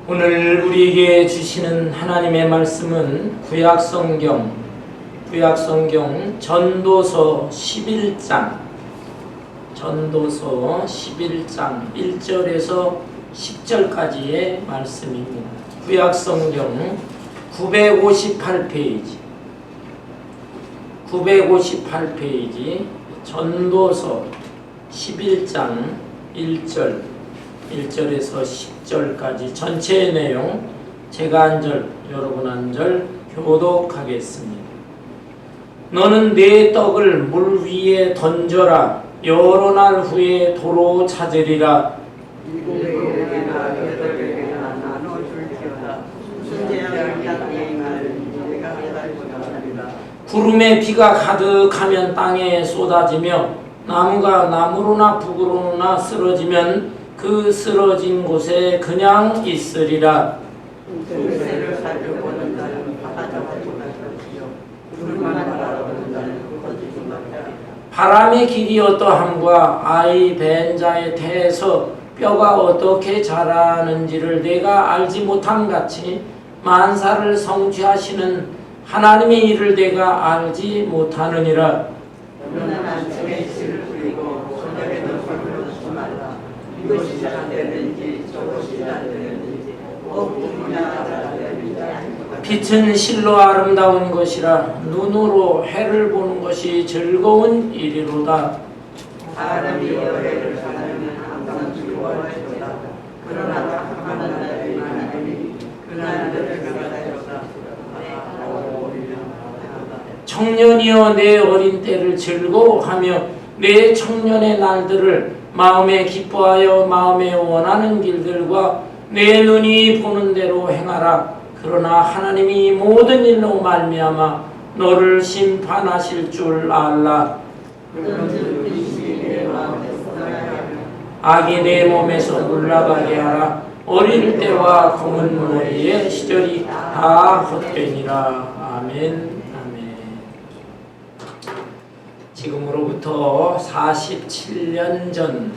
오늘 우리에게 주시는 하나님의 말씀은 구약성경 전도서 11장 1절에서 10절까지의 말씀입니다. 구약성경 958페이지 전도서 11장 1절에서 10절까지 전체의 내용 제가 한 절, 여러분 한 절 교독하겠습니다. 너는 내 떡을 물 위에 던져라. 여러 날 후에 도로 찾으리라. 구름에 비가 가득하면 땅에 쏟아지며 나무가 나무로나 북으로나 쓰러지면 그 쓰러진 곳에 그냥 있으리라. 바람의 길이 어떠함과 아이 벤 자의 태에서 뼈가 어떻게 자라는지를 내가 알지 못함 같이 만사를 성취하시는 하나님의 일을 내가 알지 못하느니라. 이것이 안 되는지 저것이 안 되는지 빛은 실로 아름다운 것이라 눈으로 해를 보는 것이 즐거운 일이로다. 사람이 여해를 사는 항상 즐거워하리로다. 그러나 tak하는 날이 많으니 그날들을 가다였다. 청년이여 내 어린 때를 즐거워하며 내 청년의 날들을 마음에 기뻐하여 마음에 원하는 길들과 내 눈이 보는 대로 행하라. 그러나 하나님이 모든 일로 말미암아 너를 심판하실 줄 알라. 악이 내 몸에서 물러가게 하라. 어릴 때와 검은 머리의 시절이 다 헛되니라. 아멘. 지금으로부터 47년 전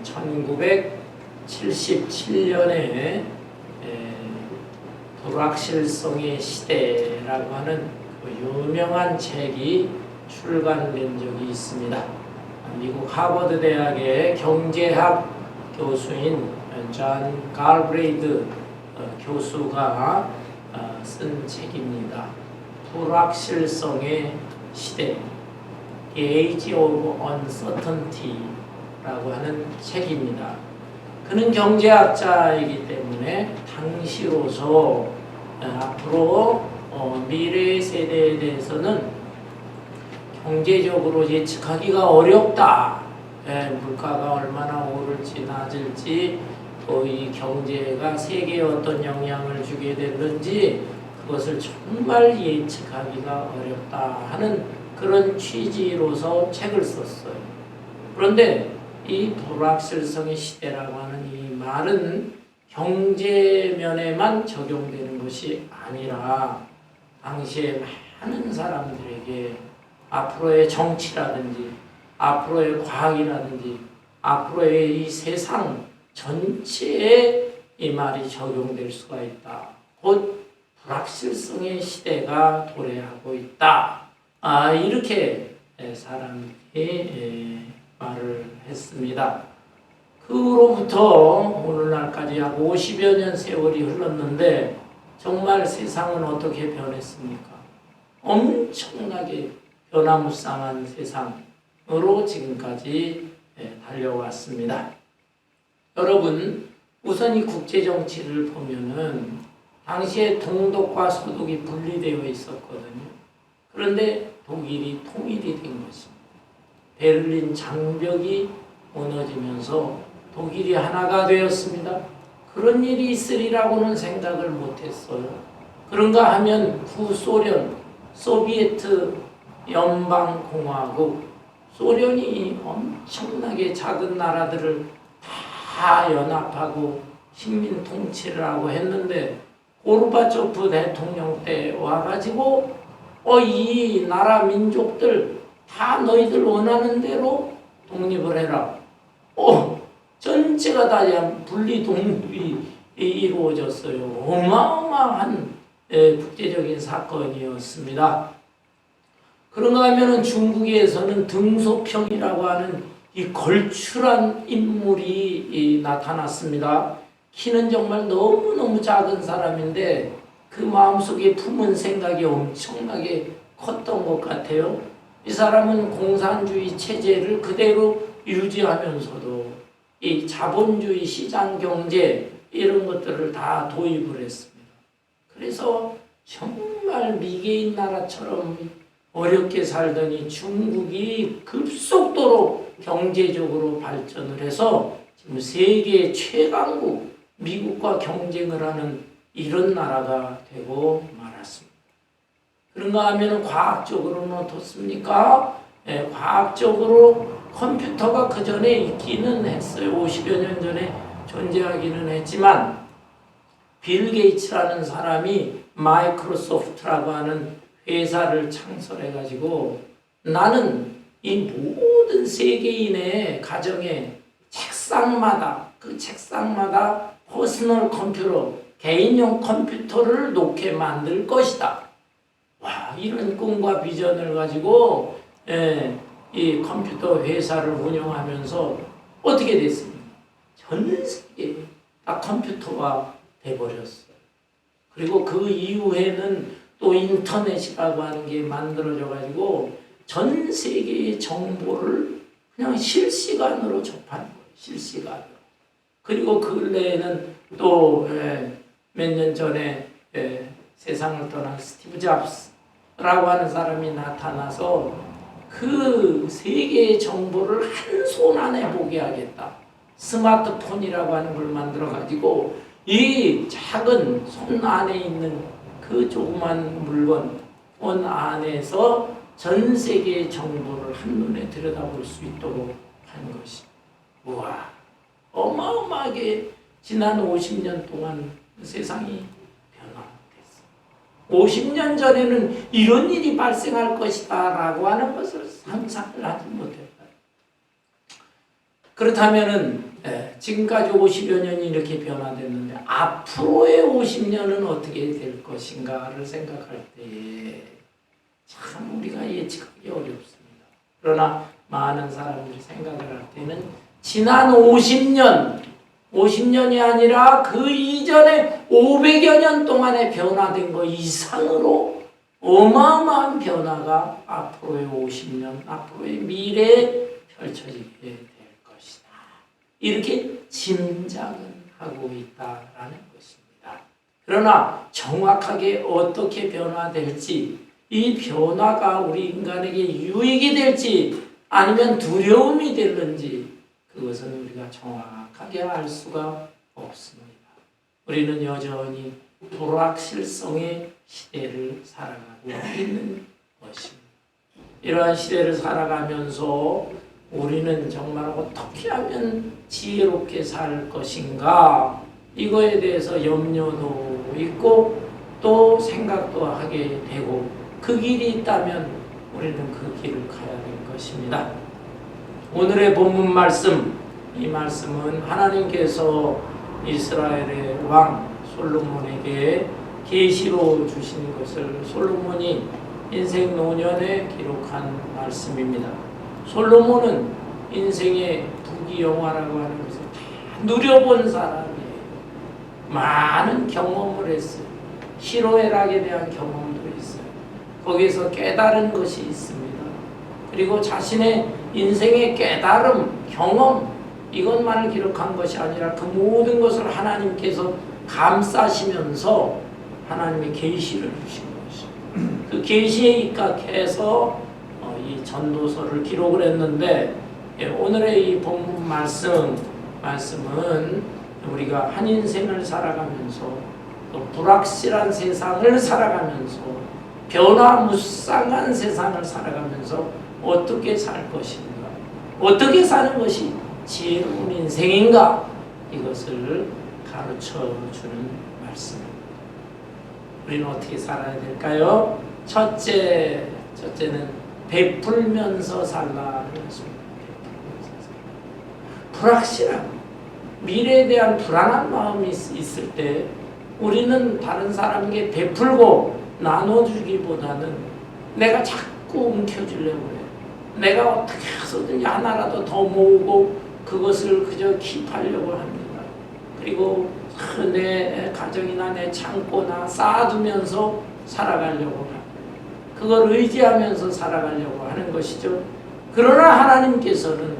1977년에 불확실성의 시대라고 하는 그 유명한 책이 출간된 적이 있습니다. 미국 하버드 대학의 경제학 교수인 존 갈브레이드 교수가 쓴 책입니다. 불확실성의 시대 Age of Uncertainty라고 하는 책입니다. 그는 경제학자이기 때문에 당시로서 앞으로 미래 세대에 대해서는 경제적으로 예측하기가 어렵다. 물가가 얼마나 오를지 낮을지 또 이 경제가 세계에 어떤 영향을 주게 되는지 그것을 정말 예측하기가 어렵다 하는 그런 취지로서 책을 썼어요. 그런데 이 불확실성의 시대라고 하는 이 말은 경제면에만 적용되는 것이 아니라 당시에 많은 사람들에게 앞으로의 정치라든지 앞으로의 과학이라든지 앞으로의 이 세상 전체에 이 말이 적용될 수가 있다. 곧 불확실성의 시대가 도래하고 있다. 이렇게 사람들이 말을 했습니다. 그로부터 오늘날까지 약 50여 년 세월이 흘렀는데 정말 세상은 어떻게 변했습니까? 엄청나게 변화무쌍한 세상으로 지금까지 달려왔습니다. 여러분, 우선 이 국제정치를 보면은 당시에 동독과 서독이 분리되어 있었거든요. 그런데 독일이 통일이 된 것입니다. 베를린 장벽이 무너지면서 독일이 하나가 되었습니다. 그런 일이 있으리라고는 생각을 못했어요. 그런가 하면 구소련, 소비에트 연방공화국, 소련이 엄청나게 작은 나라들을 다 연합하고 식민 통치를 하고 했는데 고르바초프 대통령 때 와가지고 이 나라 민족들 다 너희들 원하는 대로 독립을 해라. 전체가 다 분리 독립이 이루어졌어요. 어마어마한 국제적인 사건이었습니다. 그런가 하면은 중국에서는 등소평이라고 하는 이 걸출한 인물이 나타났습니다. 키는 정말 너무너무 작은 사람인데 그 마음속에 품은 생각이 엄청나게 컸던 것 같아요. 이 사람은 공산주의 체제를 그대로 유지하면서도 이 자본주의 시장 경제 이런 것들을 다 도입을 했습니다. 그래서 정말 미개인 나라처럼 어렵게 살더니 중국이 급속도로 경제적으로 발전을 해서 지금 세계 최강국 미국과 경쟁을 하는 이런 나라가 되고 말았습니다. 그런가 하면 과학적으로는 어떻습니까? 과학적으로 컴퓨터가 그 전에 있기는 했어요. 50여 년 전에 존재하기는 했지만 빌 게이츠라는 사람이 마이크로소프트라고 하는 회사를 창설해가지고 나는 이 모든 세계인의 가정에 책상마다 그 책상마다 퍼스널 컴퓨터, 개인용 컴퓨터를 놓게 만들 것이다. 와, 이런 꿈과 비전을 가지고 이 컴퓨터 회사를 운영하면서 어떻게 됐습니까? 전 세계 다 컴퓨터가 돼버렸어요. 그리고 그 이후에는 또 인터넷이라고 하는 게 만들어져 가지고 전 세계의 정보를 그냥 실시간으로 접하는 거예요. 실시간으로. 그리고 근래에는 또 몇 년 전에 세상을 떠난 스티브 잡스라고 하는 사람이 나타나서 그 세계의 정보를 한 손 안에 보게 하겠다. 스마트폰이라고 하는 걸 만들어 가지고 이 작은 손 안에 있는 그 조그만 물건 폰 안에서 전 세계의 정보를 한눈에 들여다볼 수 있도록 한 것이. 우와, 어마어마하게 지난 50년 동안 세상이 변화됐어. 50년 전에는 이런 일이 발생할 것이다 라고 하는 것을 상상을 하지 못했다. 그렇다면은 지금까지 50여 년이 이렇게 변화됐는데 앞으로의 50년은 어떻게 될 것인가를 생각할 때에 참 우리가 예측하기 어렵습니다. 그러나 많은 사람들이 생각을 할 때는 지난 50년이 아니라 그 이전에 500여 년 동안에 변화된 것 이상으로 어마어마한 변화가 앞으로의 50년, 앞으로의 미래에 펼쳐지게 될 것이다. 이렇게 짐작은 하고 있다라는 것입니다. 그러나 정확하게 어떻게 변화될지, 이 변화가 우리 인간에게 유익이 될지 아니면 두려움이 될는지 그것은 우리가 정확하게 알 수가 없습니다. 우리는 여전히 불확실성의 시대를 살아가고 있는 것입니다. 이러한 시대를 살아가면서 우리는 정말 어떻게 하면 지혜롭게 살 것인가, 이거에 대해서 염려도 있고 또 생각도 하게 되고, 그 길이 있다면 우리는 그 길을 가야 될 것입니다. 오늘의 본문 말씀, 이 말씀은 하나님께서 이스라엘의 왕 솔로몬에게 계시로 주신 것을 솔로몬이 인생 노년에 기록한 말씀입니다. 솔로몬은 인생의 부귀영화라고 하는 것을 다 누려본 사람이에요. 많은 경험을 했어요. 희로애락에 대한 경험도 있어요. 거기에서 깨달은 것이 있습니다. 그리고 자신의 인생의 깨달음, 경험, 이것만을 기록한 것이 아니라 그 모든 것을 하나님께서 감싸시면서 하나님의 계시를 주신 것이죠. 그 계시에 입각해서 이 전도서를 기록을 했는데, 오늘의 이 본문 말씀은 우리가 한 인생을 살아가면서 또 불확실한 세상을 살아가면서 변화무쌍한 세상을 살아가면서 어떻게 살 것인가, 어떻게 사는 것이 지혜로운 인생인가, 이것을 가르쳐주는 말씀입니다. 우리는 어떻게 살아야 될까요? 첫째는 베풀면서 살라는 것입니다. 불확실하고 미래에 대한 불안한 마음이 있을 때 우리는 다른 사람에게 베풀고 나눠주기보다는 내가 자꾸 움켜쥐려고 해요. 내가 어떻게 해서든지 하나라도 더 모으고 그것을 그저 킵하려고 합니다. 그리고 내 가정이나 내 창고나 쌓아두면서 살아가려고 합니다. 그걸 의지하면서 살아가려고 하는 것이죠. 그러나 하나님께서는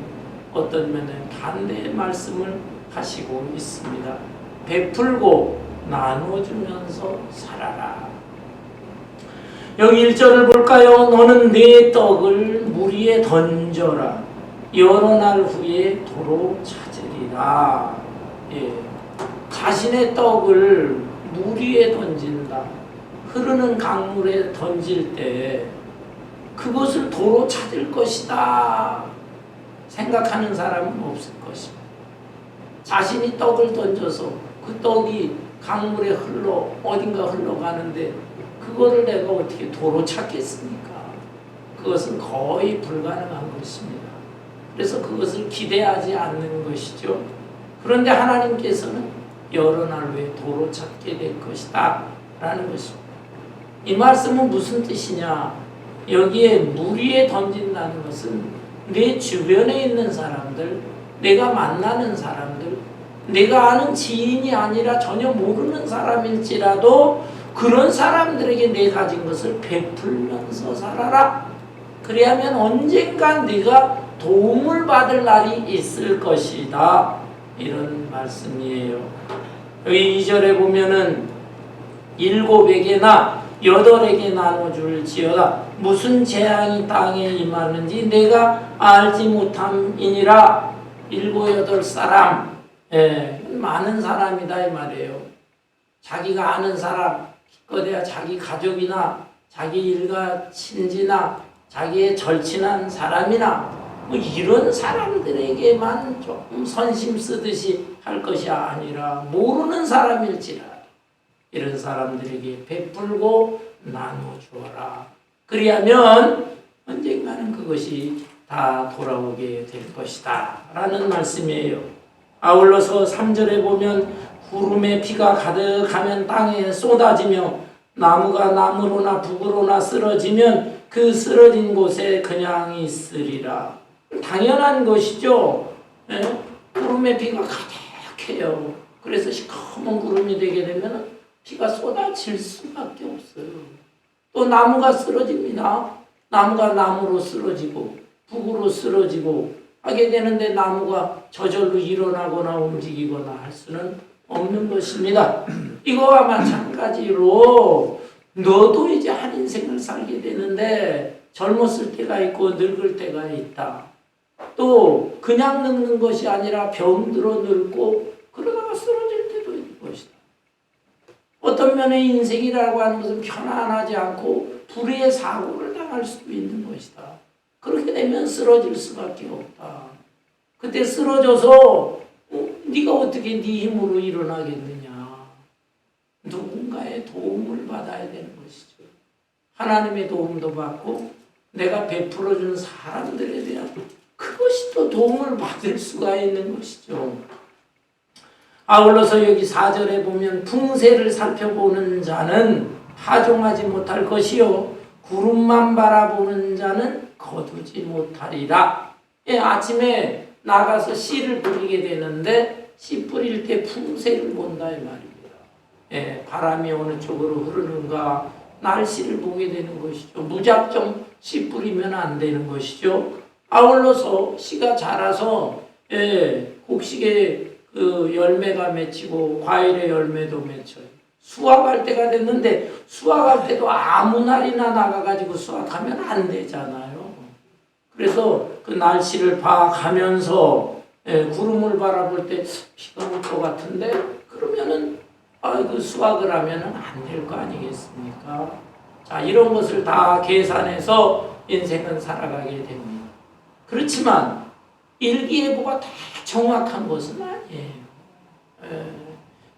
어떤 면에 반대의 말씀을 하시고 있습니다. 베풀고 나눠주면서 살아라. 여기 1절을 볼까요? 너는 내 떡을 물 위에 던져라. 여러 날 후에 도로 찾으리라. 예. 자신의 떡을 물 위에 던진다. 흐르는 강물에 던질 때 그것을 도로 찾을 것이다 생각하는 사람은 없을 것입니다. 자신이 떡을 던져서 그 떡이 강물에 어딘가 흘러가는데 그거를 내가 어떻게 도로 찾겠습니까? 그것은 거의 불가능한 것입니다. 그래서 그것을 기대하지 않는 것이죠. 그런데 하나님께서는 여러 날 후에 도로 찾게 될 것이다 라는 것입니다. 이 말씀은 무슨 뜻이냐? 여기에 물 위에 던진다는 것은 내 주변에 있는 사람들, 내가 만나는 사람들, 내가 아는 지인이 아니라 전혀 모르는 사람일지라도 그런 사람들에게 내 가진 것을 베풀면서 살아라. 그래야면 언젠간 네가 도움을 받을 날이 있을 것이다. 이런 말씀이에요. 여기 2절에 보면은 7에게나 8에게 나눠줄지어다. 무슨 재앙이 땅에 임하는지 내가 알지 못함이니라. 7, 8사람, 많은 사람이다 이 말이에요. 자기가 아는 사람, 기껏해야 자기 가족이나 자기 일가 친지나 자기의 절친한 사람이나 뭐 이런 사람들에게만 조금 선심 쓰듯이 할 것이 아니라 모르는 사람일지라 이런 사람들에게 베풀고 나눠주어라. 그리하면 언젠가는 그것이 다 돌아오게 될 것이다 라는 말씀이에요. 아울러서 3절에 보면 구름에 비가 가득하면 땅에 쏟아지며 나무가 나무로나 북으로나 쓰러지면 그 쓰러진 곳에 그냥 있으리라. 당연한 것이죠. 구름에 비가 가득해요. 그래서 시커먼 구름이 되게 되면 비가 쏟아질 수밖에 없어요. 또 나무가 쓰러집니다. 나무가 나무로 쓰러지고 북으로 쓰러지고 하게 되는데 나무가 저절로 일어나거나 움직이거나 할 수는 없는 것입니다. 이거와 마찬가지로 너도 이제 한 인생을 살게 되는데 젊었을 때가 있고 늙을 때가 있다. 또 그냥 늙는 것이 아니라 병들어 늙고 그러다가 쓰러질 때도 있는 것이다. 어떤 면에 인생이라고 하는 것은 편안하지 않고 불의의 사고를 당할 수도 있는 것이다. 그렇게 되면 쓰러질 수밖에 없다. 그때 쓰러져서 네가 어떻게 네 힘으로 일어나겠느냐. 누군가의 도움을 받아야 되는 것이죠. 하나님의 도움도 받고 내가 베풀어준 사람들에 대한 그것이 또 도움을 받을 수가 있는 것이죠. 아울러서 여기 4절에 보면 풍세를 살펴보는 자는 파종하지 못할 것이요 구름만 바라보는 자는 거두지 못하리라. 아침에 나가서 씨를 뿌리게 되는데 씨 뿌릴 때 풍세를 본다 이 말입니다. 바람이 어느 쪽으로 흐르는가 날씨를 보게 되는 것이죠. 무작정 씨 뿌리면 안 되는 것이죠. 아울러서 씨가 자라서 곡식에 그 열매가 맺히고 과일의 열매도 맺혀요. 수확할 때가 됐는데 수확할 때도 아무 날이나 나가가지고 수확하면 안 되잖아요. 그래서 그 날씨를 봐가면서 구름을 바라볼 때 비가 올 것 같은데 그러면은 그 수확을 하면은 안 될 거 아니겠습니까? 자, 이런 것을 다 계산해서 인생은 살아가게 됩니다. 그렇지만 일기예보가 다 정확한 것은 아니에요.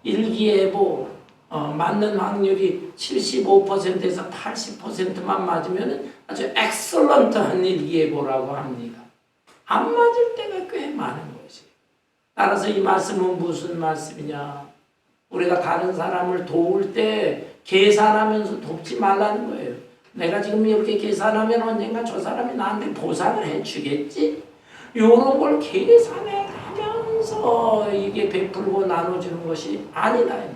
일기예보 맞는 확률이 75%에서 80%만 맞으면 아주 엑설런트한 일기예보라고 합니다. 안 맞을 때가 꽤 많은 것이에요. 따라서 이 말씀은 무슨 말씀이냐? 우리가 다른 사람을 도울 때 계산하면서 돕지 말라는 거예요. 내가 지금 이렇게 계산하면 언젠가 저 사람이 나한테 보상을 해주겠지? 이런 걸 계산해 가면서 이게 베풀고 나눠주는 것이 아니다 이 말이에요.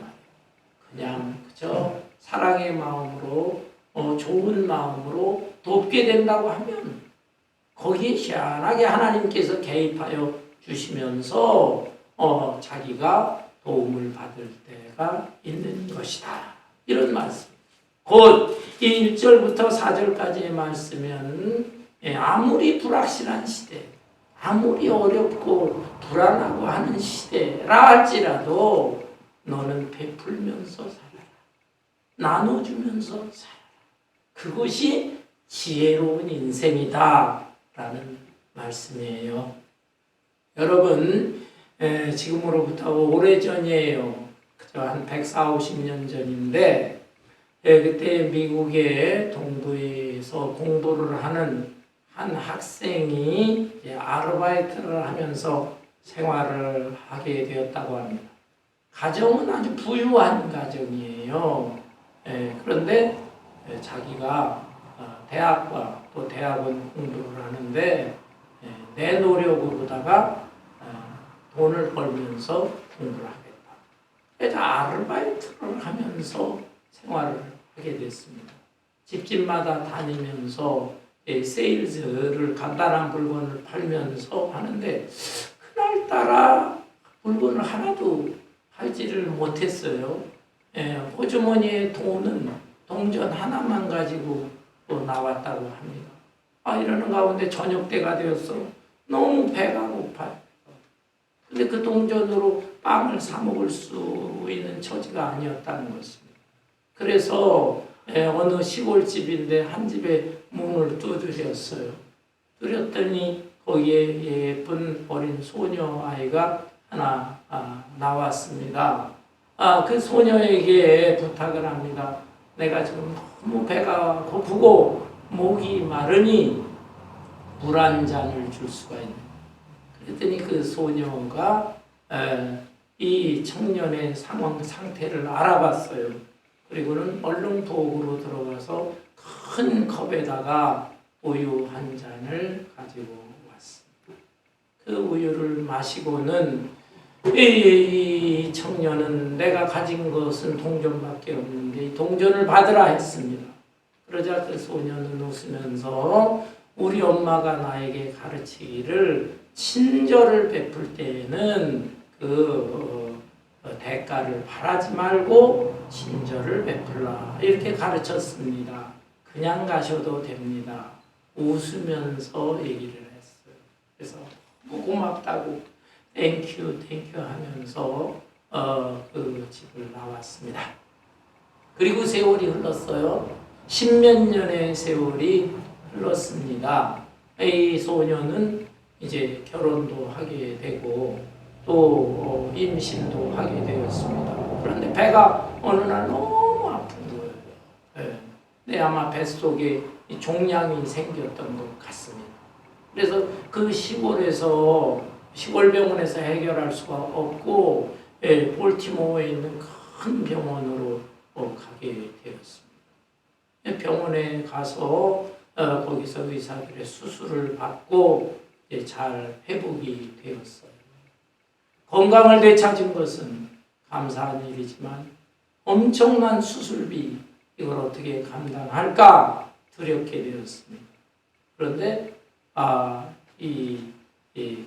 그냥 그저 사랑의 마음으로 좋은 마음으로 돕게 된다고 하면 거기에 시원하게 하나님께서 개입하여 주시면서 자기가 도움을 받을 때가 있는 것이다. 이런 말씀. 곧 1절부터 4절까지의 말씀은 아무리 불확실한 시대, 아무리 어렵고 불안하고 하는 시대라 할지라도 너는 베풀면서 살아라. 나눠주면서 살아라. 그것이 지혜로운 인생이다 라는 말씀이에요. 여러분 지금으로부터 오래전이에요. 한 140~150년 전인데 그때 미국의 동부에서 공부를 하는 한 학생이 아르바이트를 하면서 생활을 하게 되었다고 합니다. 가정은 아주 부유한 가정이에요. 그런데 자기가 대학과 또 대학원 공부를 하는데 내 노력으로다가 돈을 벌면서 공부를 하겠다. 그래서 아르바이트를 하면서 생활을 하게 됐습니다. 집집마다 다니면서 세일즈를 간단한 물건을 팔면서 하는데 그날따라 물건을 하나도 팔지를 못했어요. 호주머니에 돈은 동전 하나만 가지고 나왔다고 합니다. 이러는 가운데 저녁 때가 되었어. 너무 배가 고파요. 근데 그 동전으로 빵을 사 먹을 수 있는 처지가 아니었다는 것입니다. 그래서 어느 시골집인데 한 집에 문을 두드렸어요. 두드렸더니 거기에 예쁜 어린 소녀 아이가 하나 나왔습니다. 그 소녀에게 부탁을 합니다. 내가 지금 너무 배가 고프고 목이 마르니 물 한 잔을 줄 수가 있는. 그랬더니 그 소녀가 이 청년의 상태를 알아봤어요. 그리고는 얼른 부엌으로 들어가서 큰 컵에다가 우유 한 잔을 가지고 왔습니다. 그 우유를 마시고는 이 청년은 내가 가진 것은 동전밖에 없는데 이 동전을 받으라 했습니다. 그러자 그 소녀는 웃으면서 우리 엄마가 나에게 가르치기를 친절을 베풀 때에는 대가를 바라지 말고 친절을 베풀라 이렇게 가르쳤습니다. 그냥 가셔도 됩니다. 웃으면서 얘기를 했어요. 그래서 너무 고맙다고 땡큐 하면서 그 집을 나왔습니다. 그리고 세월이 흘렀어요. 10몇 년의 세월이 흘렀습니다. 이 소녀는 이제 결혼도 하게 되고 또 임신도 하게 되었습니다. 그런데 배가 어느 날 너무 아픈 거예요. 네, 아마 뱃속에 종양이 생겼던 것 같습니다. 그래서 그 시골에서 시골병원에서 해결할 수가 없고 볼티모어에 있는 큰 병원으로 가게 되었습니다. 병원에 가서 거기서 의사들의 수술을 받고 잘 회복이 되었어요. 건강을 되찾은 것은 감사한 일이지만 엄청난 수술비 이걸 어떻게 감당할까 두렵게 되었습니다. 그런데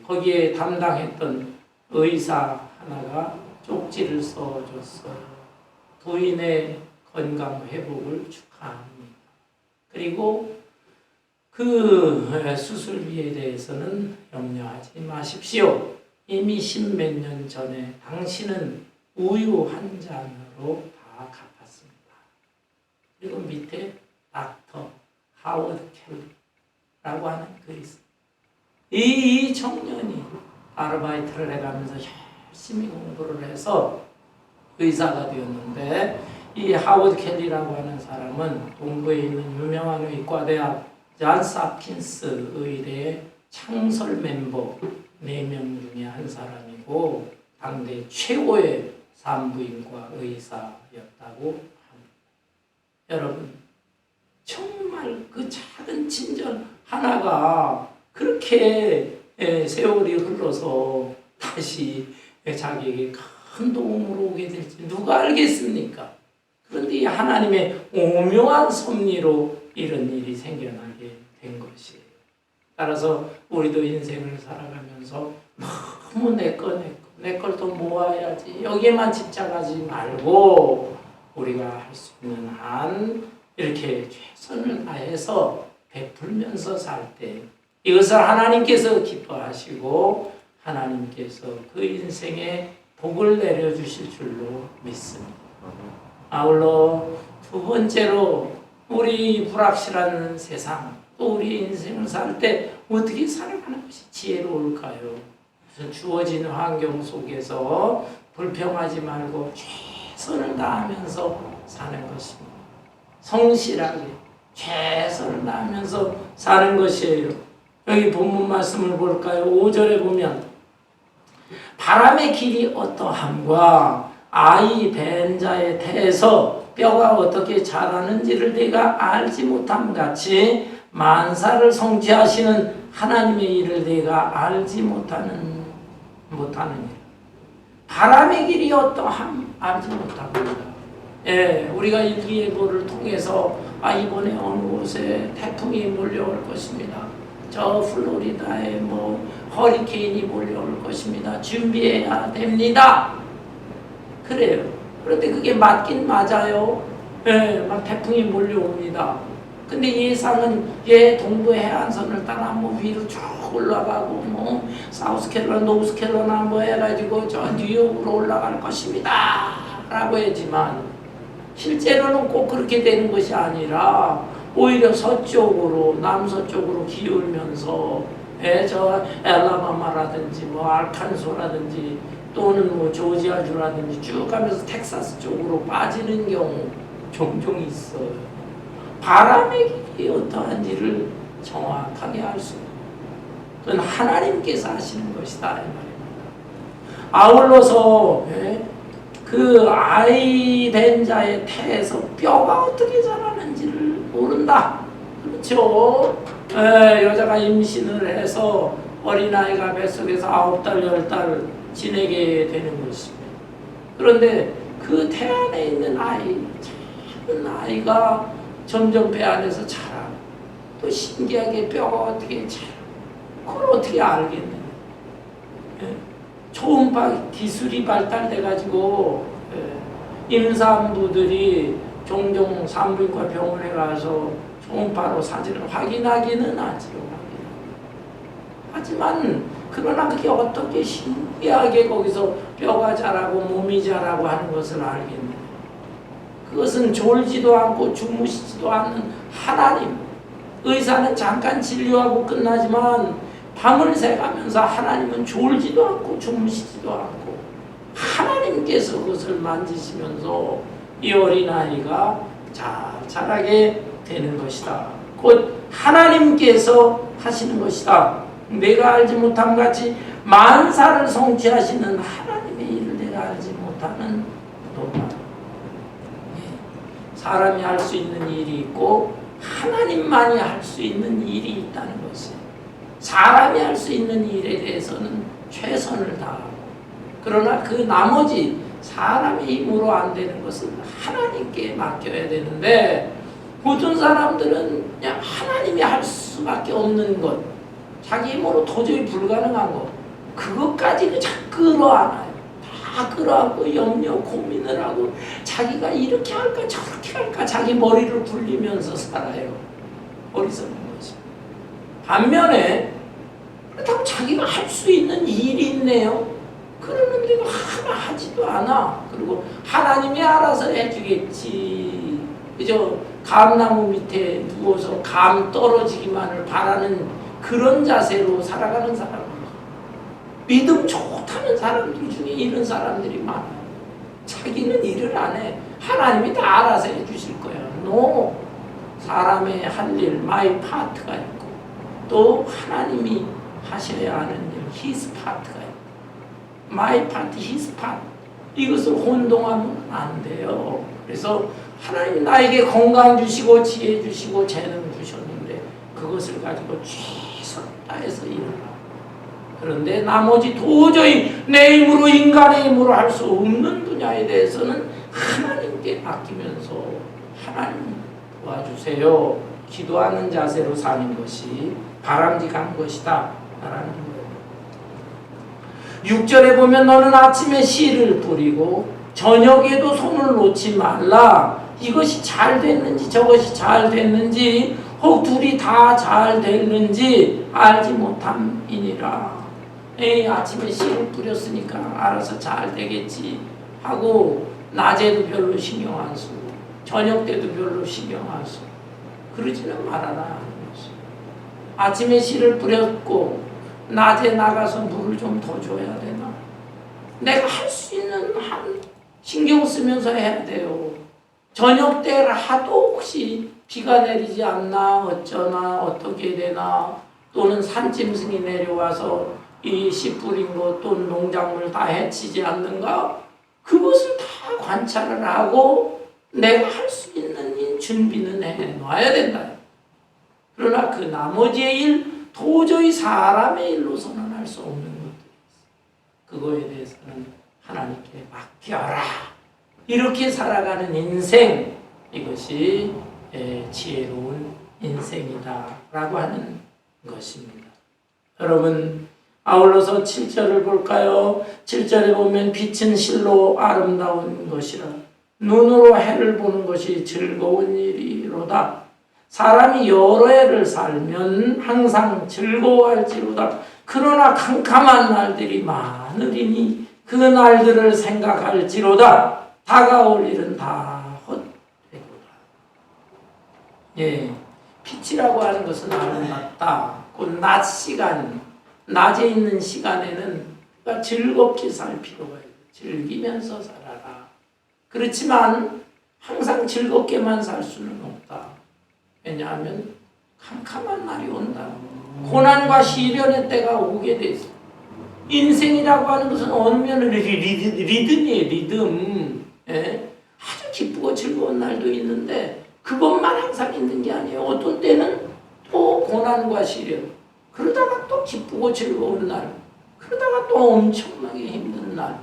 거기에 담당했던 의사 하나가 쪽지를 써줬어요. 부인의 건강 회복을 축하합니다. 그리고 그 수술비에 대해서는 염려하지 마십시오. 이미 10몇 년 전에 당신은 우유 한 잔으로 다 갚았습니다. 그리고 밑에 닥터 하워드 켈리라고 하는 글이 있습니다. 이 청년이 아르바이트를 해가면서 열심히 공부를 해서 의사가 되었는데 이 하워드 켈리라고 하는 사람은 동부에 있는 유명한 의과대학 존스 홉킨스 의대의 창설 멤버 4명 중에 한 사람이고 가지고 당대 최고의 산부인과 의사였다고 합니다. 여러분, 정말 그 작은 친절 하나가 그렇게 세월이 흘러서 다시 자기에게 큰 도움으로 오게 될지 누가 알겠습니까? 그런데 이 하나님의 오묘한 섭리로 이런 일이 생겨나게 된 것이에요. 따라서 우리도 인생을 살아가면서 너무 내 걸 더 모아야지 여기에만 집착하지 말고 우리가 할 수 있는 한 이렇게 최선을 다해서 베풀면서 살 때 이것을 하나님께서 기뻐하시고 하나님께서 그 인생에 복을 내려주실 줄로 믿습니다. 아울러 두 번째로 우리 불확실한 세상 또 우리 인생을 살 때 어떻게 살아가는 것이 지혜로울까요? 주어진 환경 속에서 불평하지 말고 최선을 다하면서 사는 것입니다. 성실하게 최선을 다하면서 사는 것이에요. 여기 본문 말씀을 볼까요? 5절에 보면 바람의 길이 어떠함과 아이 벤 자의 태에서 뼈가 어떻게 자라는지를 내가 알지 못함 같이 만사를 성취하시는 하나님의 일을 내가 알지 못하는 일. 바람의 길이 어떠함 알지 못합니다. 우리가 일기예보를 통해서 이번에 어느 곳에 태풍이 몰려올 것입니다. 저 플로리다에 허리케인이 몰려올 것입니다. 준비해야 됩니다. 그래요. 그런데 그게 맞긴 맞아요. 막 태풍이 몰려옵니다. 근데 예상은 동부 해안선을 따라 위로 쭉 올라가고 사우스캐롤라나 노스캐롤라나 해가지고 저 뉴욕으로 올라갈 것입니다 라고 했지만 실제로는 꼭 그렇게 되는 것이 아니라 오히려 서쪽으로 남서쪽으로 기울면서 저 엘라바마라든지 알칸소라든지 또는 조지아주라든지 쭉 가면서 텍사스 쪽으로 빠지는 경우 종종 있어요. 바람의 길이 어떠한지를 정확하게 알 수 있는 그건 하나님께서 하시는 것이다 이 말입니다. 아울러서 그 아이 된 자의 태에서 뼈가 어떻게 자라는지를 모른다. 그렇죠? 여자가 임신을 해서 어린아이가 뱃속에서 9달, 10달 지내게 되는 것입니다. 그런데 그 태 안에 있는 작은 아이가 점점 배 안에서 자라. 또 신기하게 뼈가 어떻게 자라. 그걸 어떻게 알겠느냐. 초음파 기술이 발달돼가지고 임산부들이 종종 산부인과 병원에 가서 초음파로 사진을 확인하기는 하지요. 하지만 그러나 그게 어떻게 신기하게 거기서 뼈가 자라고 몸이 자라고 하는 것을 알겠느냐. 그것은 졸지도 않고 주무시지도 않는 하나님. 의사는 잠깐 진료하고 끝나지만 밤을 새가면서 하나님은 졸지도 않고 주무시지도 않고 하나님께서 그것을 만지시면서 이 어린아이가 잘 자라게 되는 것이다. 곧 하나님께서 하시는 것이다. 내가 알지 못함 같이 만사를 성취하시는 하나님의 일을 내가 알지 못하는 도다. 사람이 할 수 있는 일이 있고 하나님만이 할 수 있는 일이 있다는 것이에요. 사람이 할 수 있는 일에 대해서는 최선을 다하고 그러나 그 나머지 사람의 힘으로 안 되는 것은 하나님께 맡겨야 되는데 모든 사람들은 그냥 하나님이 할 수밖에 없는 것 자기 힘으로 도저히 불가능한 것 그것까지 그냥 끌어안아요. 다 끌어안고 염려 고민을 하고 자기가 이렇게 할까 저렇게 할까 자기 머리를 굴리면서 살아요. 어리석은 거죠. 반면에 그렇다고 자기가 할 수 있는 일이 있네요. 그러는데 하나 하지도 않아. 그리고 하나님이 알아서 해주겠지. 그저 감나무 밑에 누워서 감 떨어지기만을 바라는 그런 자세로 살아가는 사람. 믿음 좋다는 사람들 중에 이런 사람들이 많아요. 자기는 일을 안 해. 하나님이 다 알아서 해주실 거야. No. 사람의 할 일, 마이 파트가 있고 또 하나님이 하셔야 하는 일, his 파트가 있고 my part, his part. 이것을 혼동하면 안 돼요. 그래서 하나님 나에게 건강 주시고 지혜 주시고 재능 주셨는데 그것을 가지고 최선을 다해서 일어나. 그런데 나머지 도저히 내 힘으로 인간의 힘으로 할 수 없는 분야에 대해서는 하나님께 맡기면서 하나님 도와주세요. 기도하는 자세로 사는 것이 바람직한 것이다 라는 거예요. 6절에 보면 너는 아침에 씨를 뿌리고 저녁에도 손을 놓지 말라. 이것이 잘 됐는지 저것이 잘 됐는지 혹 둘이 다 잘 됐는지 알지 못함이니라. 에이, 아침에 씨를 뿌렸으니까 알아서 잘 되겠지 하고 낮에도 별로 신경 안 쓰고 저녁 때도 별로 신경 안 쓰고 그러지는 말아라. 아침에 씨를 뿌렸고 낮에 나가서 물을 좀 더 줘야 되나? 내가 할 수 있는 한 신경 쓰면서 해야 돼요. 저녁 때 하도 혹시 비가 내리지 않나 어쩌나 어떻게 되나 또는 산짐승이 내려와서 이 씨 뿌린 것 또 농작물 다 해치지 않는가? 그것을 다 관찰을 하고 내가 할 수 있는 준비는 해놔야 된다. 그러나 그 나머지의 일 도저히 사람의 일로서는 할 수 없는 것들이 있어요. 그거에 대해서는 하나님께 맡겨라. 이렇게 살아가는 인생, 이것이 지혜로운 인생이다 라고 하는 것입니다. 여러분, 아울러서 7절을 볼까요? 7절에 보면 빛은 실로 아름다운 것이라 눈으로 해를 보는 것이 즐거운 일이로다. 사람이 여러 해를 살면 항상 즐거워할지로다. 그러나 캄캄한 날들이 많으리니 그 날들을 생각할지로다. 다가올 일은 다 헛되도다. 예, 빛이라고 하는 것은 아름답다. 곧 낮 시간, 낮에 있는 시간에는 즐겁게 살 필요가 있어요. 즐기면서 살아라. 그렇지만 항상 즐겁게만 살 수는 없다. 왜냐하면 캄캄한 날이 온다. 고난과 시련의 때가 오게 돼 있어. 인생이라고 하는 것은 어느 면은 리듬이에요. 리듬. 예? 아주 기쁘고 즐거운 날도 있는데 그것만 항상 있는 게 아니에요. 어떤 때는 또 고난과 시련, 그러다가 또 기쁘고 즐거운 날, 그러다가 또 엄청나게 힘든 날,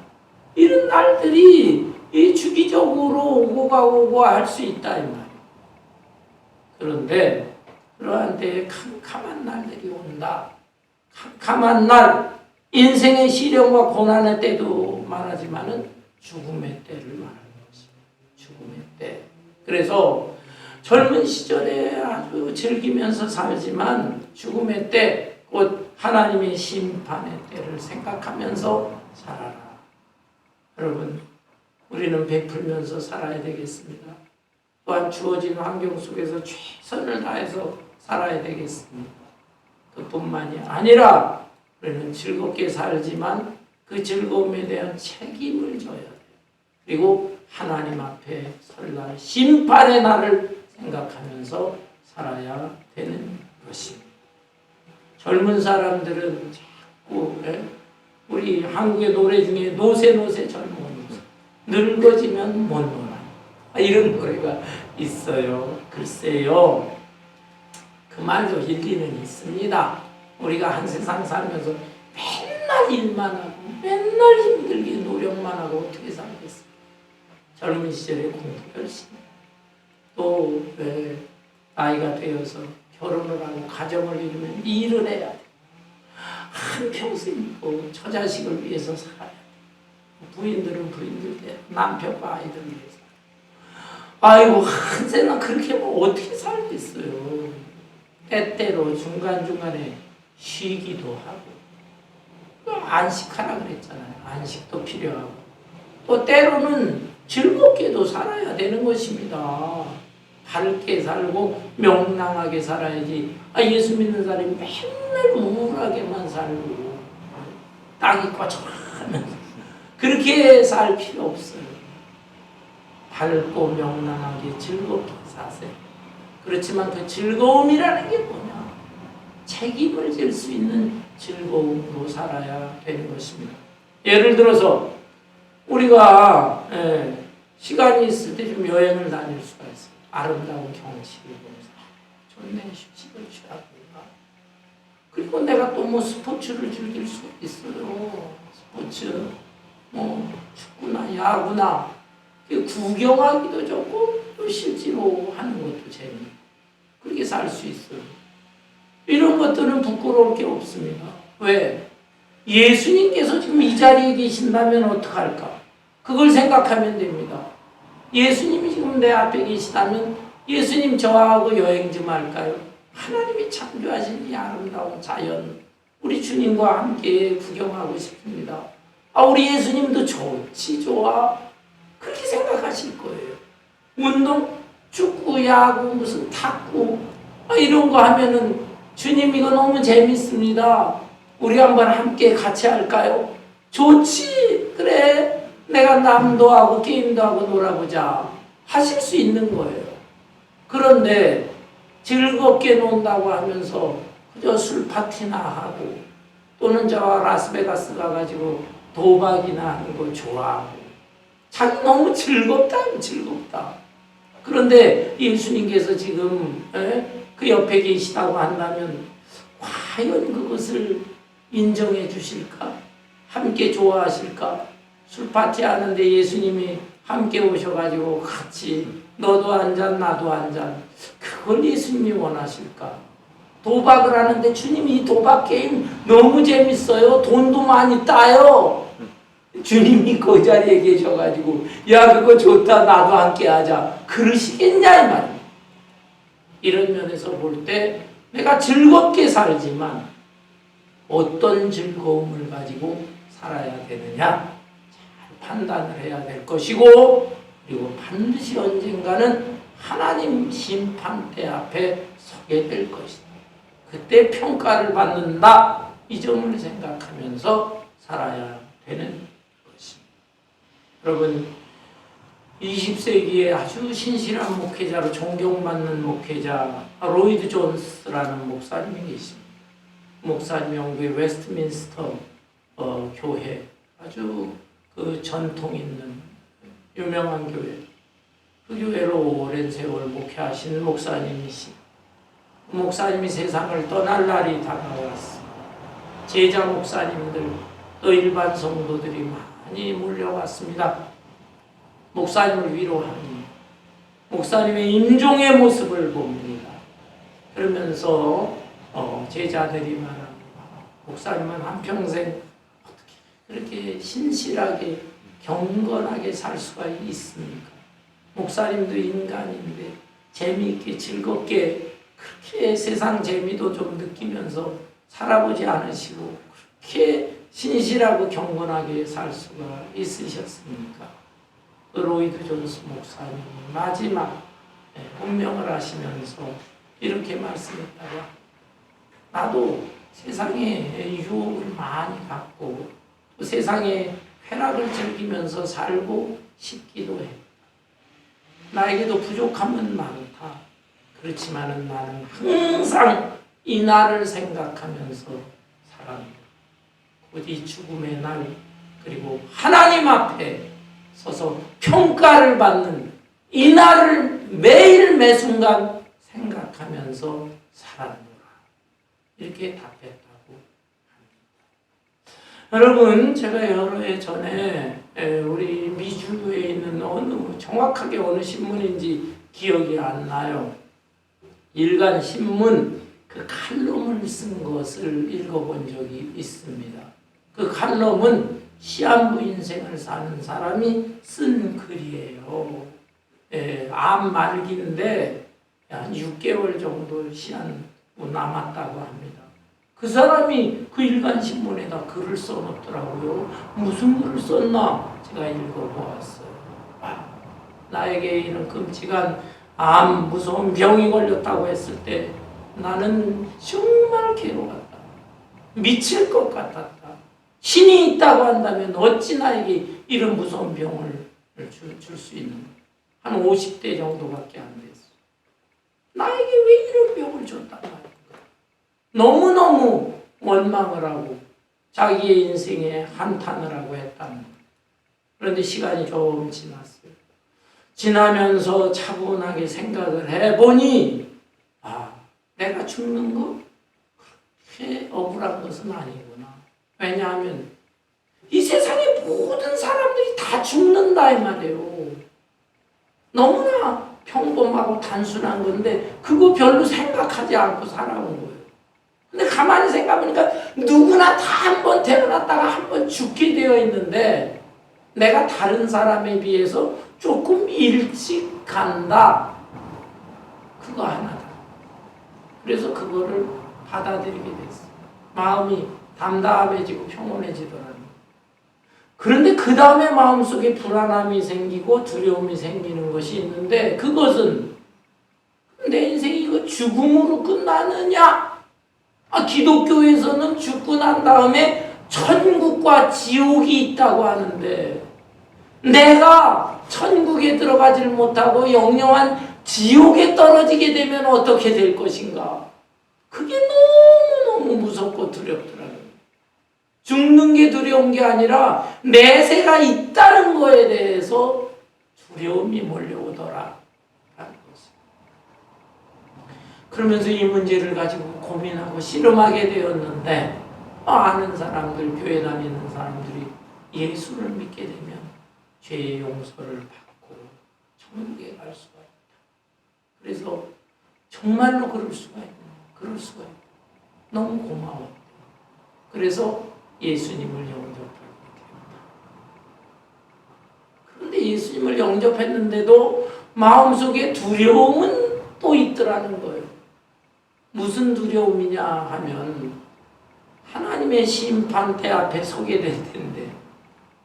이런 날들이 이 주기적으로 오고 가고 할 수 있다 이 말이에요. 그런데 그러한 때에 캄캄한 날들이 온다. 캄캄한 날, 인생의 시련과 고난의 때도 말하지만은 죽음의 때를 말하는 것입니다. 죽음의 때. 그래서 젊은 시절에 아주 즐기면서 살지만 죽음의 때, 곧 하나님의 심판의 때를 생각하면서 살아라. 여러분, 우리는 베풀면서 살아야 되겠습니다. 또한 주어진 환경 속에서 최선을 다해서 살아야 되겠습니다. 그뿐만이 아니라 우리는 즐겁게 살지만 그 즐거움에 대한 책임을 져야 돼요. 그리고 하나님 앞에 설날 심판의 날을 생각하면서 살아야 되는 것입니다. 젊은 사람들은 자꾸 우리 한국의 노래 중에 노세 젊은 늙어지면 못 놀아 이런 노래가 있어요. 글쎄요, 그 말도 일리는 있습니다. 우리가 한 세상 살면서 맨날 일만 하고 맨날 힘들게 노력만 하고 어떻게 살겠어요? 젊은 시절에 공부 열심히 또 나이가 되어서 결혼을 하고 가정을 이루면 일을 해야 돼. 한평생 저 자식을 위해서 살아야 돼. 부인들은 부인들대로 남편과 아이들 위해서. 아이고, 한세나 그렇게 뭐 어떻게 살겠어요. 때때로 중간중간에 쉬기도 하고 안식하라 그랬잖아요. 안식도 필요하고 또 때로는 즐겁게도 살아야 되는 것입니다. 밝게 살고 명랑하게 살아야지. 예수 믿는 사람이 맨날 우울하게만 살고 땅이 꽉차면서 그렇게 살 필요 없어요. 밝고 명랑하게 즐겁게 사세요. 그렇지만 그 즐거움이라는 게 뭐냐? 책임을 질 수 있는 즐거움으로 살아야 되는 것입니다. 예를 들어서 우리가 시간이 있을 때 좀 여행을 다닐 수가 있어요. 아름다운 경치를 보면서 좋네, 휴식을 취하구나. 그리고 내가 또 뭐 스포츠를 즐길 수 있어요. 스포츠, 뭐 축구나 야구나 구경하기도 좋고 또 실제로 하는 것도 재미있고 그렇게 살 수 있어요. 이런 것들은 부끄러울 게 없습니다. 왜? 예수님께서 지금 이 자리에 계신다면 어떡할까? 그걸 생각하면 됩니다. 예수님이 지금 내 앞에 계시다면 예수님 저하고 여행 좀 할까요? 하나님이 창조하신 이 아름다운 자연 우리 주님과 함께 구경하고 싶습니다. 우리 예수님도 좋지 좋아 그렇게 생각하실 거예요. 운동, 축구, 야구, 무슨 탁구 이런 거 하면은 주님 이거 너무 재밌습니다. 우리 한번 함께 같이 할까요? 좋지 그래 내가 남도 하고 게임도 하고 놀아보자 하실 수 있는 거예요. 그런데 즐겁게 논다고 하면서 그저 술 파티나 하고 또는 저 라스베가스 가가지고 도박이나 하는 거 좋아하고 자기 너무 즐겁다. 그런데 예수님께서 지금 그 옆에 계시다고 한다면 과연 그것을 인정해 주실까? 함께 좋아하실까? 술 파티 하는데 예수님이 함께 오셔가지고 같이 너도 한 잔 나도 한 잔 그걸 예수님이 원하실까? 도박을 하는데 주님이 이 도박 게임 너무 재밌어요. 돈도 많이 따요. 주님이 그 자리에 계셔가지고 야 그거 좋다 나도 함께 하자 그러시겠냐 이 말이에요. 이런 면에서 볼 때 내가 즐겁게 살지만 어떤 즐거움을 가지고 살아야 되느냐 잘 판단을 해야 될 것이고 그리고 반드시 언젠가는 하나님 심판대 앞에 서게 될 것이다. 그때 평가를 받는다. 이 점을 생각하면서 살아야 되는 것입니다. 여러분 20세기에 아주 신실한 목회자로 존경받는 목회자 로이드 존스라는 목사님이 계십니다. 목사님 영국의 웨스트민스터 교회 아주 그 전통 있는 유명한 교회 그 교회로 오랜 세월 목회하신 목사님이시 목사님이 세상을 떠날 날이 다가왔습니다. 제자 목사님들 또 일반 성도들이 많이 몰려왔습니다. 목사님을 위로합니다. 목사님의 임종의 모습을 봅니다. 그러면서 제자들이 말합니다. 목사님은 한평생 어떻게 그렇게 신실하게 경건하게 살 수가 있습니까? 목사님도 인간인데 재미있게 즐겁게 그렇게 세상 재미도 좀 느끼면서 살아보지 않으시고 그렇게 신실하고 경건하게 살 수가 있으셨습니까? 로이드 존스 목사님이 마지막 운명을 하시면서 이렇게 말씀했다가 나도 세상에 유혹을 많이 받고 또 세상에 쾌락을 즐기면서 살고 싶기도 해. 나에게도 부족함은 많다. 그렇지만은 나는 항상 이 날을 생각하면서 살아갑니다. 곧 이 죽음의 날 그리고 하나님 앞에 서서 평가를 받는 이 날을 매일 매순간 생각하면서 살아노라. 이렇게 답했다고 합니다. 여러분 제가 여러 해 전에 우리 미주에 있는 정확하게 어느 신문인지 기억이 안 나요. 일간 신문 그 칼럼을 쓴 것을 읽어본 적이 있습니다. 그 칼럼은 시한부 인생을 사는 사람이 쓴 글이에요. 암 말기인데 한 6개월 정도 시한부 남았다고 합니다. 그 사람이 그 일간신문에다 글을 써놓더라고요. 무슨 글을 썼나 제가 읽어보았어요. 나에게 이런 끔찍한 암 무서운 병이 걸렸다고 했을 때 나는 정말 괴로웠다. 미칠 것 같았다. 신이 있다고 한다면 어찌 나에게 이런 무서운 병을 줄 수 있는 거야. 한 50대 정도밖에 안 됐어. 나에게 왜 이런 병을 줬단 말이야. 너무너무 원망을 하고 자기의 인생에 한탄을 하고 했답니다. 그런데 시간이 좀 지났어요. 지나면서 차분하게 생각을 해보니 내가 죽는 거 그렇게 억울한 것은 아니구나. 왜냐하면 이 세상의 모든 사람들이 다 죽는다 이 말이에요. 너무나 평범하고 단순한 건데 그거 별로 생각하지 않고 살아온 거예요. 근데 가만히 생각해보니까 누구나 다 한 번 태어났다가 한 번 죽게 되어 있는데 내가 다른 사람에 비해서 조금 일찍 간다. 그거 하나다. 그래서 그거를 받아들이게 됐어요. 마음이 담담해지고 평온해지더라고요. 그런데 그 다음에 마음속에 불안함이 생기고 두려움이 생기는 것이 있는데 그것은 내 인생이 이거 죽음으로 끝나느냐? 기독교에서는 죽고 난 다음에 천국과 지옥이 있다고 하는데 내가 천국에 들어가질 못하고 영영한 지옥에 떨어지게 되면 어떻게 될 것인가? 그게 너무너무 무섭고 두렵더라고요. 죽는 게 두려운 게 아니라 내세가 있다는 거에 대해서 두려움이 몰려오더라. 그러면서 이 문제를 가지고 고민하고 씨름하게 되었는데 아는 사람들, 교회 다니는 사람들이 예수를 믿게 되면 죄의 용서를 받고 천국에 갈 수가 있다. 그래서 정말로 그럴 수가 있구나. 그럴 수가 있다. 너무 고마워. 그래서 예수님을 영접하게 됩니다. 그런데 예수님을 영접했는데도 마음속에 두려움은 또 있더라는 거예요. 무슨 두려움이냐 하면 하나님의 심판대 앞에 서게 될 텐데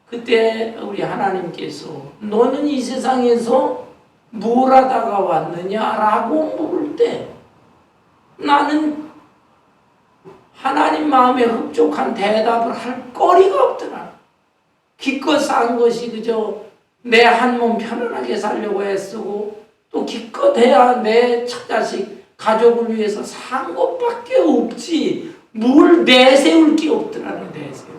그때 우리 하나님께서 너는 이 세상에서 뭘 하다가 왔느냐라고 물을 때 나는 하나님 마음에 흡족한 대답을 할 거리가 없더라. 기껏 산 것이 그저 내 한 몸 편안하게 살려고 애쓰고 또 기껏 해야 내 처자식 가족을 위해서 산 것밖에 없지 뭘 내세울 게 없더라는 내세울.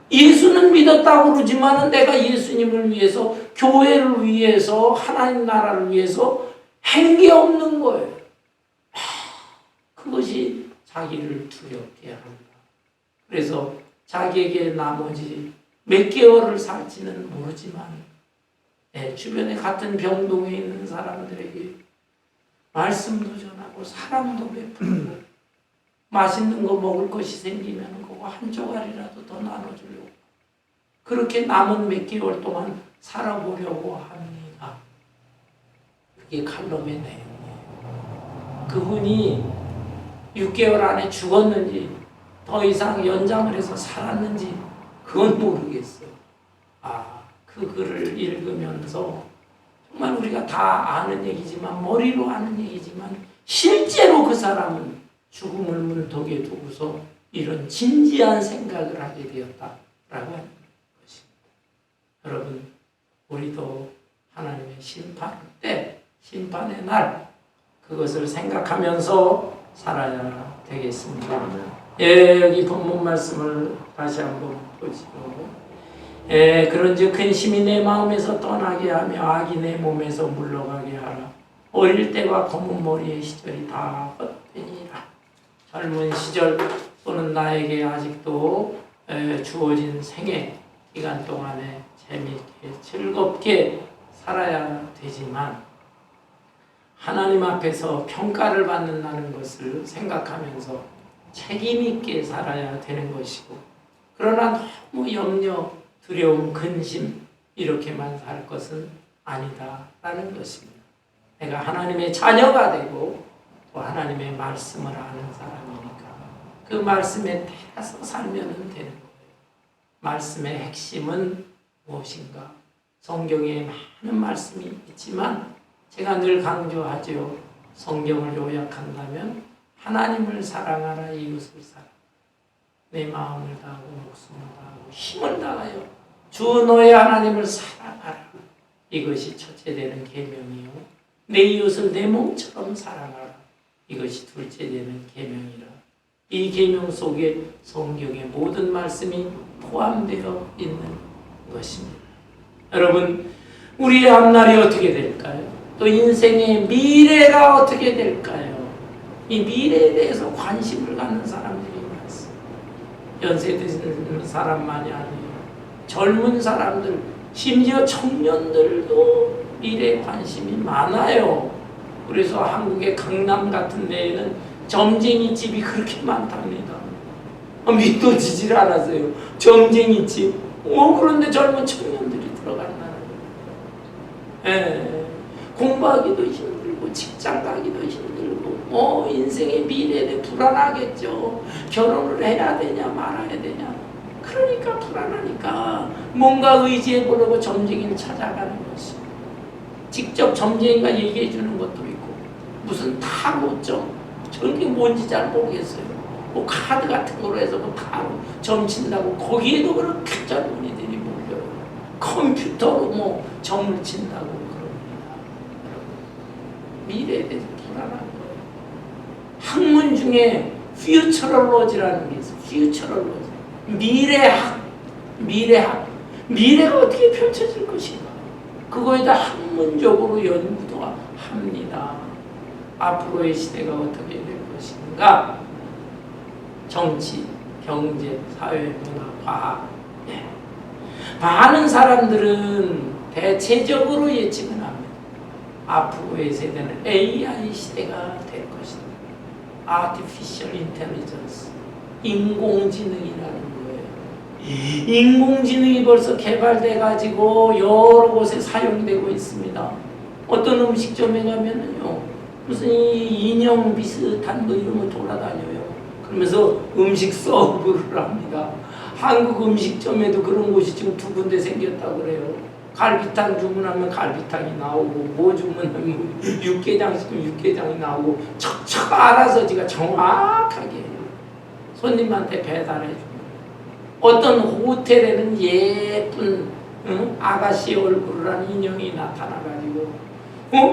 예수는 믿었다고 그러지만 내가 예수님을 위해서 교회를 위해서 하나님 나라를 위해서 한 게 없는 거예요. 그것이 자기를 두렵게 합니다. 그래서 자기에게 나머지 몇 개월을 살지는 모르지만 주변에 같은 병동에 있는 사람들에게 말씀도 전하고 사랑도 베풀고 맛있는 거 먹을 것이 생기면 그거 한 조각이라도 더 나눠주려고 그렇게 남은 몇 개월 동안 살아보려고 합니다. 그게 칼럼의 내용이에요. 그분이 6개월 안에 죽었는지 더 이상 연장을 해서 살았는지 그건 모르겠어요. 그 글을 읽으면서 정말 우리가 다 아는 얘기지만 머리로 아는 얘기지만 실제로 그 사람은 죽음을 문턱에 두고서 이런 진지한 생각을 하게 되었다라고 하는 것입니다. 여러분 우리도 하나님의 심판 때 심판의 날 그것을 생각하면서 살아야 되겠습니다. 여기 본문 말씀을 다시 한번 보시고 그런즉 근심이 내 마음에서 떠나게 하며 악이 내 몸에서 물러가게 하라. 어릴 때와 검은 머리의 시절이 다 헛되니라. 젊은 시절 또는 나에게 아직도 주어진 생애 기간 동안에 재미있게 즐겁게 살아야 되지만 하나님 앞에서 평가를 받는다는 것을 생각하면서 책임있게 살아야 되는 것이고 그러나 너무 염려, 두려움, 근심 이렇게만 살 것은 아니다라는 것입니다. 내가 하나님의 자녀가 되고 또 하나님의 말씀을 아는 사람이니까 그 말씀에 따라서 살면 되는 거예요. 말씀의 핵심은 무엇인가? 성경에 많은 말씀이 있지만 제가 늘 강조하죠. 성경을 요약한다면 하나님을 사랑하라 이웃을 사랑. 내 마음을 다하고 목숨을 다하고 힘을 다하여 주 너의 하나님을 사랑하라. 이것이 첫째 되는 계명이요. 내 이웃을 내 몸처럼 사랑하라. 이것이 둘째 되는 계명이라. 이 계명 속에 성경의 모든 말씀이 포함되어 있는 것입니다. 여러분, 우리의 앞날이 어떻게 될까요? 또 인생의 미래가 어떻게 될까요? 이 미래에 대해서 관심을 갖는 사람들이 많습니다. 연세 드는 사람만이 아니에요. 젊은 사람들, 심지어 청년들도 미래에 관심이 많아요. 그래서 한국의 강남 같은 데에는 점쟁이 집이 그렇게 많답니다. 믿어지질 않았어요. 점쟁이 집. 그런데 젊은 청년들이 들어간다는 거예요. 공부하기도 힘들고 직장 가기도 힘들고 인생의 미래에 불안하겠죠. 결혼을 해야 되냐 말아야 되냐. 그러니까 불안하니까 뭔가 의지해 보려고 점쟁이를 찾아가는 것이. 직접 점쟁이가 얘기해 주는 것도 있고 무슨 타로점 저게 뭔지 잘 모르겠어요. 뭐 카드 같은 거로 해서 뭐 타로 점 친다고 거기에도 그렇게 젊은이들이 몰려요. 컴퓨터로 뭐 점을 친다고 그럽니다. 미래에 대해서 불안한 거예요. 학문 중에 퓨처럴로지라는 게 있어요. 퓨처럴로지. 미래학. 미래가 어떻게 펼쳐질 것인가. 그거에 다 학문적으로 연구도 합니다. 앞으로의 시대가 어떻게 될 것인가. 정치, 경제, 사회, 문화, 과학. 많은 사람들은 대체적으로 예측은 합니다. 앞으로의 세대는 AI 시대가 될 것이다. Artificial Intelligence. 인공지능이라는 거예요. 인공지능이 벌써 개발돼가지고 여러 곳에 사용되고 있습니다. 어떤 음식점에 가면은요, 무슨 인형 비슷한 거 이런 거 돌아다녀요. 그러면서 음식 서브를 합니다. 한국 음식점에도 그런 곳이 지금 2군데 생겼다고 그래요. 갈비탕 주문하면 갈비탕이 나오고, 뭐 주문하면 육개장 시키면 육개장이 나오고, 척척 알아서 지가 정확하게 손님한테 배달해줍니다. 어떤 호텔에는 예쁜 아가씨 얼굴을 한 인형이 나타나가지고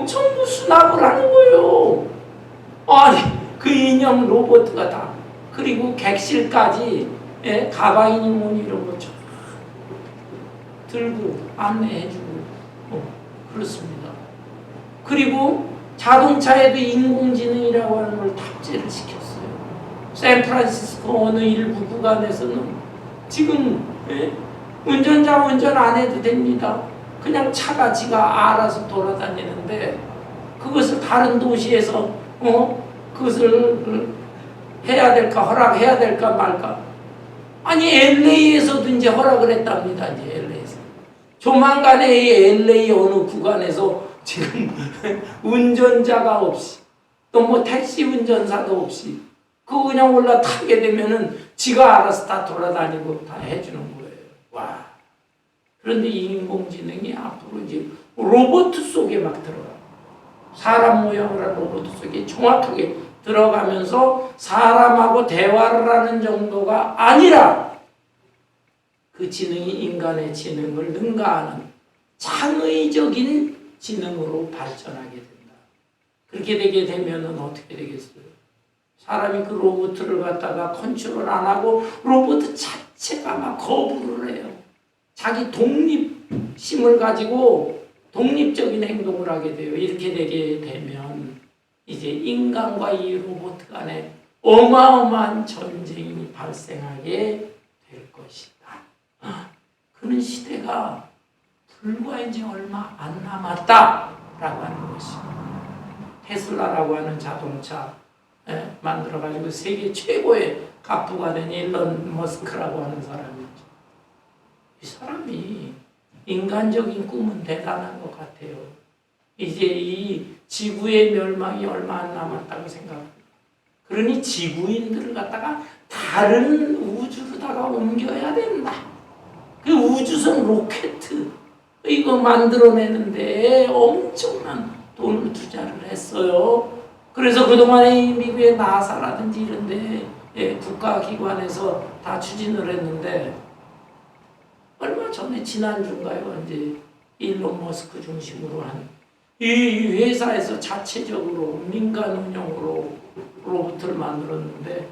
전부 수납을 하는 거예요. 아니 그 인형 로봇가 다. 그리고 객실까지 가방이니 뭐니 이런 거 쫙 들고 안내해주고 그렇습니다. 그리고 자동차에도 인공지능이라고 하는 걸 탑재를 시켰어요. 샌프란시스코 어느 일부 구간에서는 지금 운전자 운전 안 해도 됩니다. 그냥 차가 지가 알아서 돌아다니는데 그것을 다른 도시에서 그것을 해야 될까 허락해야 될까 말까. 아니 LA에서도 이제 허락을 했답니다. 이제 LA에서 조만간에 이 LA 어느 구간에서 지금 운전자가 없이 또 뭐 택시 운전사도 없이 그거 그냥 올라타게 되면은 지가 알아서 다 돌아다니고 다 해주는 거예요. 와. 그런데 이 인공지능이 앞으로 이제 로봇 속에 막 들어가. 사람 모양을 한 로봇 속에 정확하게 들어가면서 사람하고 대화를 하는 정도가 아니라 그 지능이 인간의 지능을 능가하는 창의적인 지능으로 발전하게 된다. 그렇게 되게 되면은 어떻게 되겠어요? 사람이 그 로봇을 갖다가 컨트롤 안 하고 로봇 자체가 막 거부를 해요. 자기 독립심을 가지고 독립적인 행동을 하게 돼요. 이렇게 되게 되면 이제 인간과 이 로봇 간에 어마어마한 전쟁이 발생하게 될 것이다. 그런 시대가 불과 이제 얼마 안 남았다라고 하는 것입니다. 테슬라라고 하는 자동차 만들어가지고 세계 최고의 갑부가 된 일론 머스크라고 하는 사람이죠. 이 사람이 인간적인 꿈은 대단한 것 같아요. 이제 이 지구의 멸망이 얼마 안 남았다고 생각합니다. 그러니 지구인들을 갖다가 다른 우주로다가 옮겨야 된다. 그 우주선 로켓 이거 만들어내는데 엄청난 돈을 투자를 했어요. 그래서 그동안에 미국의 나사라든지 이런데 국가기관에서 다 추진을 했는데 얼마 전에 지난주인가요? 이제 일론 머스크 중심으로 한 이 회사에서 자체적으로 민간 운영으로 로봇을 만들었는데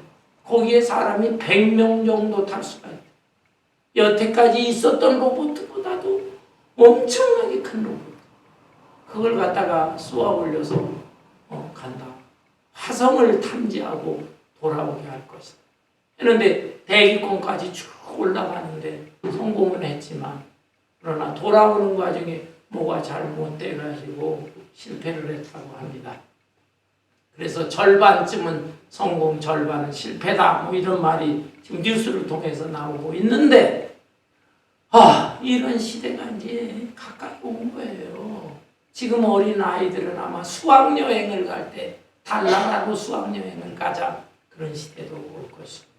거기에 사람이 100명 정도 탈 수가 있다. 여태까지 있었던 로봇보다도 엄청나게 큰 로봇. 그걸 갖다가 쏘아 올려서 간다. 화성을 탐지하고 돌아오게 할 것이다. 그런데 대기권까지 쭉 올라가는데 성공은 했지만 그러나 돌아오는 과정에 뭐가 잘못돼가지고 실패를 했다고 합니다. 그래서 절반쯤은 성공, 절반은 실패다. 뭐 이런 말이 지금 뉴스를 통해서 나오고 있는데, 이런 시대가 이제 가까이 온 거예요. 지금 어린 아이들은 아마 수학여행을 갈 때 달나라로 수학여행을 가자. 그런 시대도 올 것입니다.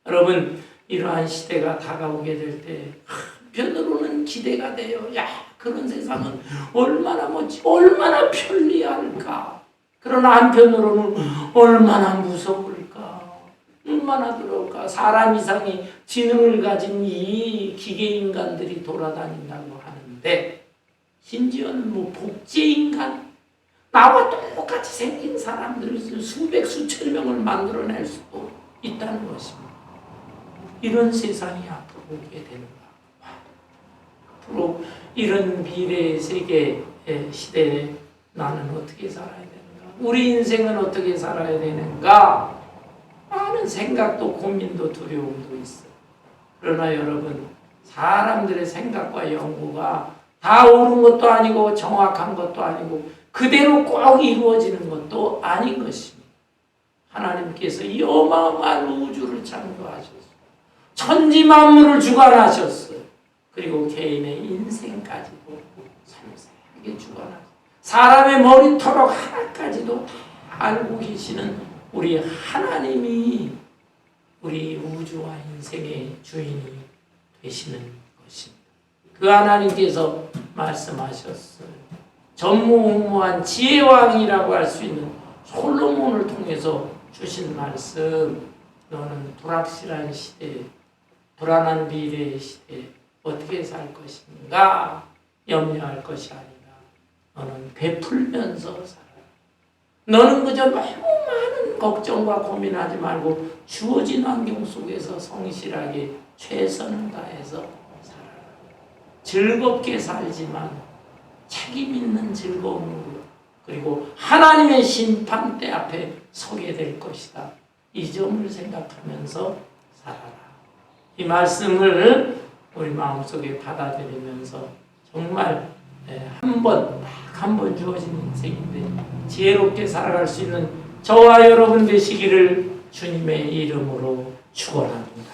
여러분, 이러한 시대가 다가오게 될 때 한편으로는 기대가 돼요. 야, 그런 세상은 얼마나 멋지, 얼마나 편리할까. 그러나 한편으로는 얼마나 무서울까, 얼마나 두려울까. 사람 이상의 지능을 가진 이 기계인간들이 돌아다닌다고 하는데, 심지어는 뭐 복제인간, 나와 똑같이 생긴 사람들 수백 수천 명을 만들어낼 수도 있다는 것입니다. 이런 세상이 앞으로 오게 되는가. 앞으로 이런 미래의 세계 시대에 나는 어떻게 살아야 되는가? 우리 인생은 어떻게 살아야 되는가? 많은 생각도 고민도 두려움도 있어요. 그러나 여러분, 사람들의 생각과 연구가 다 옳은 것도 아니고 정확한 것도 아니고 그대로 꼭 이루어지는 것도 아닌 것입니다. 하나님께서 이 어마어마한 우주를 창조하셨어요. 천지 만물을 주관하셨어요. 그리고 개인의 인생까지도 섬세하게 주관하셨어요. 사람의 머리털럭 하나까지도 다 알고 계시는 우리 하나님이 우리 우주와 인생의 주인이 되시는 것입니다. 그 하나님께서 말씀하셨어요. 전무후무한 지혜왕이라고 할 수 있는 솔로몬을 통해서 주신 말씀, 너는 불확실한 시대, 불안한 미래의 시대에 어떻게 살 것인가 염려할 것이 아니라 너는 베풀면서 살아라. 너는 그저 너무 많은 걱정과 고민하지 말고 주어진 환경 속에서 성실하게 최선을 다해서 살아라. 즐겁게 살지만 책임 있는 즐거움으로, 그리고 하나님의 심판대 앞에 서게 될 것이다. 이 점을 생각하면서 살아라. 이 말씀을 우리 마음속에 받아들이면서 정말 한 번 주어진 인생인데 지혜롭게 살아갈 수 있는 저와 여러분 되시기를 주님의 이름으로 축원합니다.